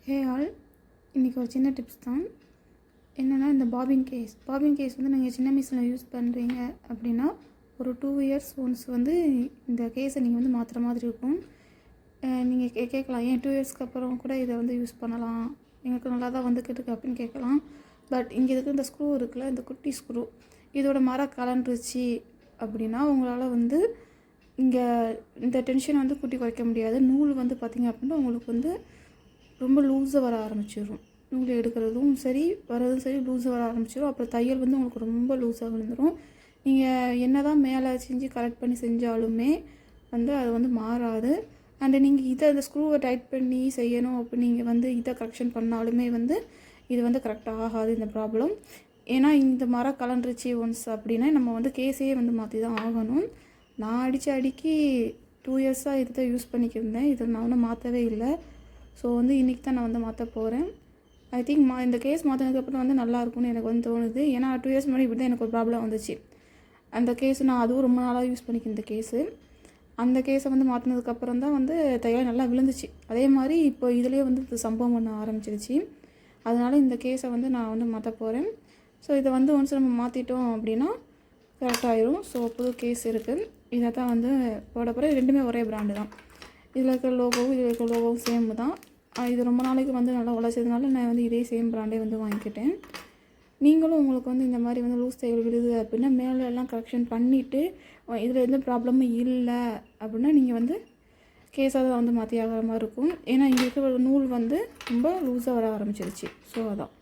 Hey all, இன்றைக்கி ஒரு சின்ன டிப்ஸ் தான். என்னென்னா, இந்த பாபின் கேஸ் வந்து நீங்கள் சின்ன மிஷினில் யூஸ் பண்ணுறீங்க அப்படின்னா ஒரு 2 இயர்ஸ் ஒன்ஸ் வந்து இந்த கேஸை நீங்கள் வந்து மாற்றுற மாதிரி இருக்கும். நீங்கள் கேட்கலாம், ஏன் 2 இயர்ஸ்க்கு அப்புறம் கூட இதை வந்து யூஸ் பண்ணலாம், எங்களுக்கு நல்லா தான் வந்துக்கிட்டு இருக்கு அப்படின்னு கேட்கலாம். பட் இங்கே இருக்கிற இந்த ஸ்க்ரூ இருக்குல்ல, இந்த குட்டி ஸ்க்ரூ, இதோட மரம் கலண்டுருச்சு அப்படின்னா உங்களால் வந்து இங்கே இந்த டென்ஷனை வந்து கூட்டி குறைக்க முடியாது. நூல் வந்து பார்த்திங்க அப்படின்னா உங்களுக்கு வந்து ரொம்ப லூஸாக வர ஆரம்பிச்சிடும். நூல் எடுக்கிறதும் சரி வரதும் சரி லூஸாக வர ஆரம்பிச்சிடும். அப்புறம் தையல் வந்து உங்களுக்கு ரொம்ப லூஸாக விழுந்துடும். நீங்கள் என்ன தான் மேலே செஞ்சு கரெக்ட் பண்ணி செஞ்சாலுமே வந்து அது வந்து மாறாது. அண்டு நீங்கள் இந்த ஸ்க்ரூவை டைட் பண்ணி செய்யணும் அப்படி நீங்கள் வந்து இதை கரெக்ஷன் பண்ணாலுமே வந்து இது வந்து கரெக்டாக ஆகாது இந்த ப்ராப்ளம். ஏன்னா இந்த மரம் கலண்டுருச்சு ஒன்ஸ் அப்படின்னா நம்ம வந்து கேஸையே வந்து மாற்றி தான் ஆகணும். நான் அடிக்கி 2 இயர்ஸாக இதை தான் யூஸ் பண்ணிக்கிருந்தேன். இதை நான் வந்து மாற்றவே இல்லை. ஸோ வந்து இன்றைக்கி தான் நான் வந்து மாற்ற போகிறேன். ஐ திங்க் இந்த கேஸ் மாற்றினதுக்கப்புறம் வந்து நல்லாயிருக்கும்னு எனக்கு வந்து தோணுது. ஏன்னா 2 இயர்ஸ் முன்னாடி இப்படி தான் எனக்கு ஒரு ப்ராப்ளம் வந்துச்சு. அந்த கேஸு நான் அதுவும் ரொம்ப நாளாக யூஸ் பண்ணிக்கிறேன். இந்த கேஸு அந்த கேஸை வந்து மாற்றினதுக்கப்புறம் தான் வந்து தையல் நல்லா விழுந்துச்சு. அதே மாதிரி இப்போ இதுலேயே வந்து சம்பவம் பண்ண ஆரம்பிச்சிருச்சு. அதனால் இந்த கேஸை வந்து நான் வந்து மாற்ற போகிறேன். ஸோ இதை வந்து ஒன்ஸ் நம்ம மாற்றிட்டோம் அப்படின்னா கரெக்டாகிடும். ஸோ புது கேஸ் இருக்குது, இதை தான் வந்து போட போகிறேன். ரெண்டுமே ஒரே பிராண்டு தான். இதில் இருக்கிற லோகோவும் இதில் இருக்கிற லோகோவும் சேம் தான். இது ரொம்ப நாளைக்கு வந்து நல்லா உழைச்சதுனால நான் வந்து இதே சேம் பிராண்டே வந்து வாங்கிக்கிட்டேன். நீங்களும் உங்களுக்கு வந்து இந்த மாதிரி வந்து லூஸ் தையல் விழுது அப்படின்னா மேலே எல்லாம் கரெக்ஷன் பண்ணிவிட்டு இதில் எந்த ப்ராப்ளமும் இல்லை அப்படின்னா நீங்கள் வந்து கேஸாக தான் வந்து மாற்றி ஆகிற மாதிரி இருக்கும். ஏன்னா இங்கே இருக்கிற நூல் வந்து ரொம்ப லூஸாக வர ஆரம்பிச்சிருச்சு. ஸோ அதான்.